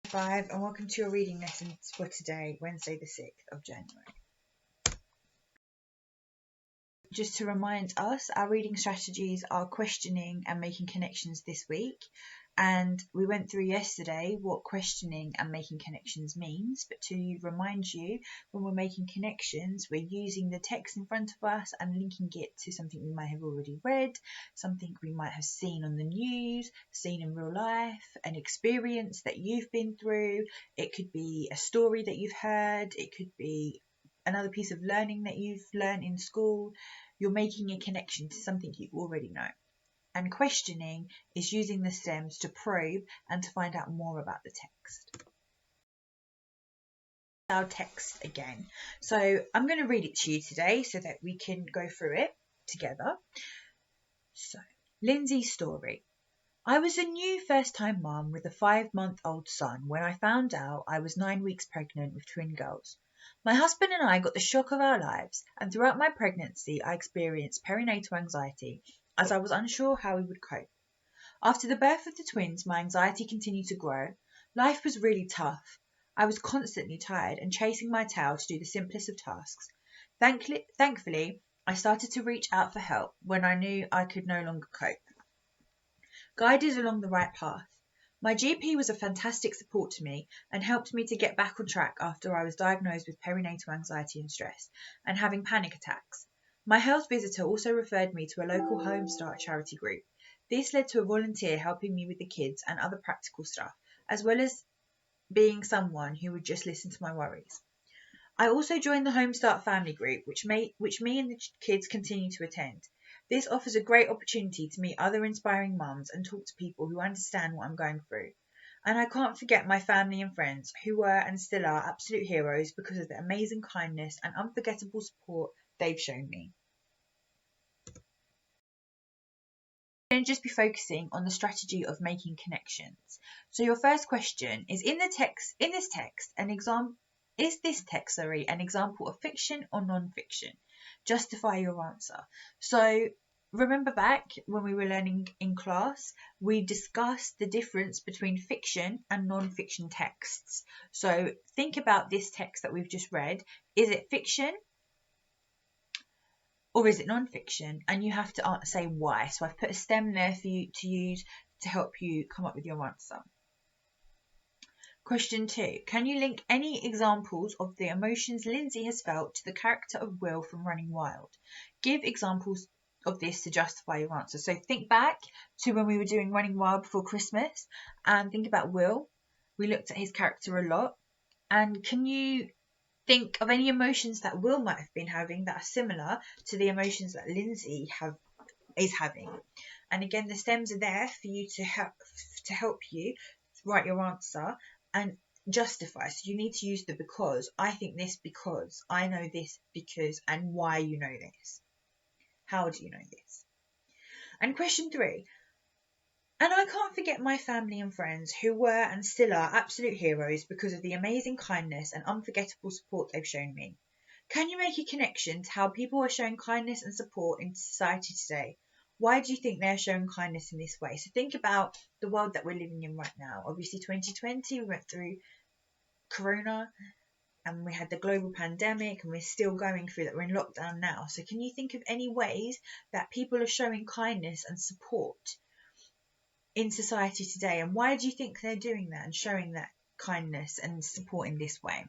5 and welcome to your reading lessons for today, Wednesday the 6th of January. Just to remind us, our reading strategies are questioning and making connections this week. And we went through yesterday what questioning and making connections means. But to remind you, when we're making connections, we're using the text in front of us and linking it to something we might have already read, something we might have seen on the news, seen in real life, an experience that you've been through. It could be a story that you've heard. It could be another piece of learning that you've learned in school. You're making a connection to something you already know. And questioning is using the stems to probe and to find out more about the text. Our text again. So I'm going to read it to you today so that we can go through it together. So, Lindsay's story. I was a new first-time mum with a 5-month-old son when I found out I was 9 weeks pregnant with twin girls. My husband and I got the shock of our lives, and throughout my pregnancy I experienced perinatal anxiety as I was unsure how we would cope. After the birth of the twins, my anxiety continued to grow. Life was really tough. I was constantly tired and chasing my tail to do the simplest of tasks. Thankfully, I started to reach out for help when I knew I could no longer cope. Guided along the right path. My GP was a fantastic support to me and helped me to get back on track after I was diagnosed with perinatal anxiety and stress and having panic attacks. My health visitor also referred me to a local Home Start charity group. This led to a volunteer helping me with the kids and other practical stuff, as well as being someone who would just listen to my worries. I also joined the Home Start family group, which me and the kids continue to attend. This offers a great opportunity to meet other inspiring mums and talk to people who understand what I'm going through. And I can't forget my family and friends who were and still are absolute heroes because of the amazing kindness and unforgettable support they've shown me. I'm going to just be focusing on the strategy of making connections. So your first question is, is this text an example of fiction or non-fiction? Justify your answer. So remember back when we were learning in class, we discussed the difference between fiction and non-fiction texts. So think about this text that we've just read. Is it fiction or is it non-fiction? And you have to say why. So I've put a stem there for you to use to help you come up with your answer. Question 2. Can you link any examples of the emotions Lindsay has felt to the character of Will from Running Wild? Give examples of this to justify your answer. So think back to when we were doing Running Wild before Christmas and think about Will. We looked at his character a lot. And can you think of any emotions that Will might have been having that are similar to the emotions that Lindsay is having? And again, the stems are there for you to help you write your answer and justify. So you need to use the because. I think this because, I know this because, and why you know this. How do you know this? And question 3. And I can't forget my family and friends who were and still are absolute heroes because of the amazing kindness and unforgettable support they've shown me. Can you make a connection to how people are showing kindness and support in society today? Why do you think they're showing kindness in this way? So think about the world that we're living in right now. Obviously 2020, we went through Corona and we had the global pandemic and we're still going through that. We're in lockdown now. So can you think of any ways that people are showing kindness and support in society today? And why do you think they're doing that and showing that kindness and support in this way?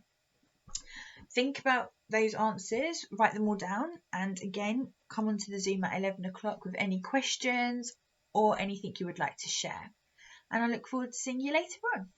Think about those answers, write them all down, and again, come onto the Zoom at 11 o'clock with any questions or anything you would like to share. And I look forward to seeing you later on.